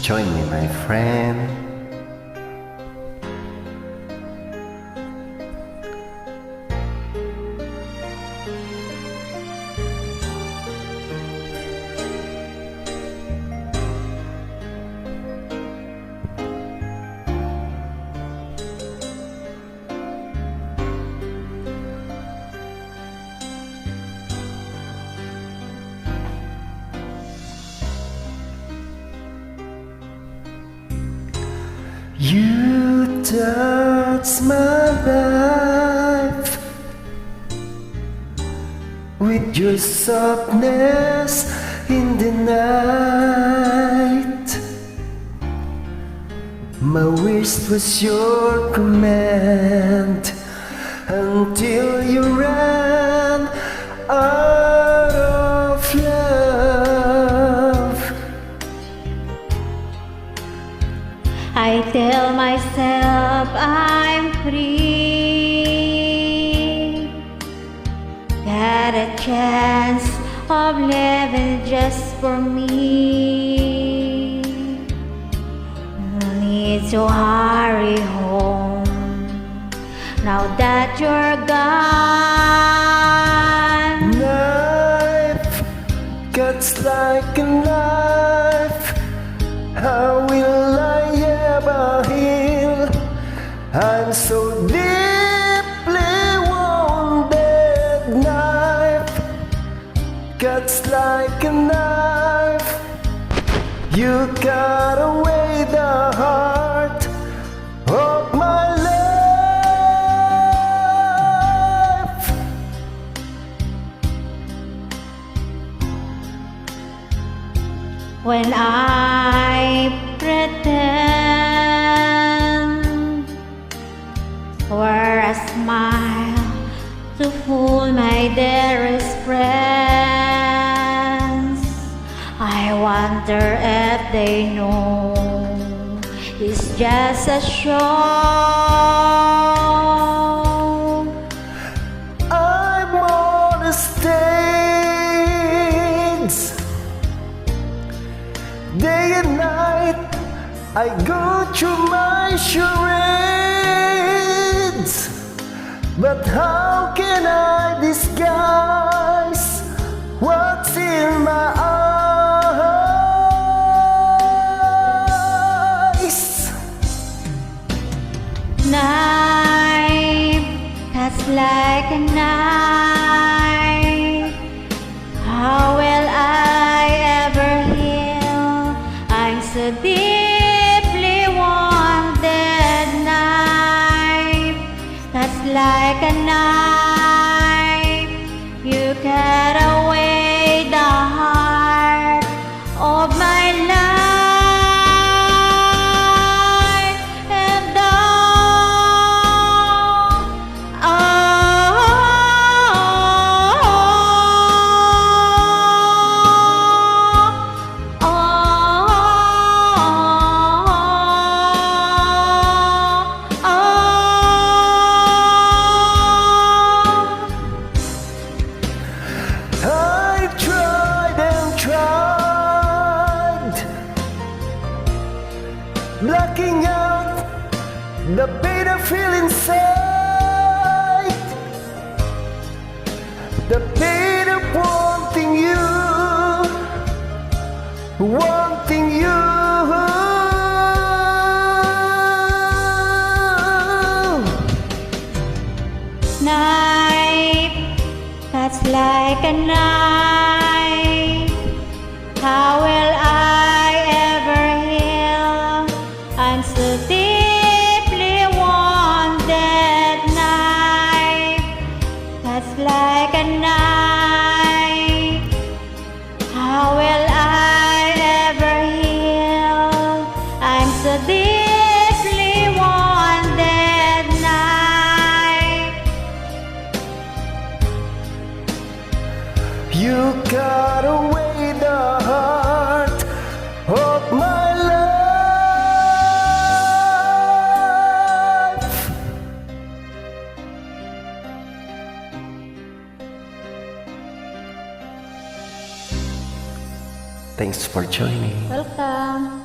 join me, my friend. You touch my life with your softness in the night. My wish was your command until you ran out of love. I tell myself I'm free, got a chance of living just for me. No need to hurry home now that you're gone. Knife cuts like a knife. How will I ever heal? I'm so deeply wounded. Knife cuts like a knife. You cut away the heart of my life. When I pretend, wear a smile to fool my dearest friends, I wonder if they know it's just a show. I'm on the stage, day and night I go through my charades. But how can I disguise what's in my eyes? Knife cuts like a knife. How will I ever heal? I'm so deeply wounded. Knife cuts like a knife. You cut away the heart of my life. And I've tried and tried, blocking out the pain I feel inside, the pain of wanting you, wanting you. Knife cuts like a knife. How will I ever heal? I'm so deeply wounded. Knife cuts like a knife. How will I ever heal? I'm so deeply wounded. Knife. You cut away the heart of my life. Thanks for joining. Welcome.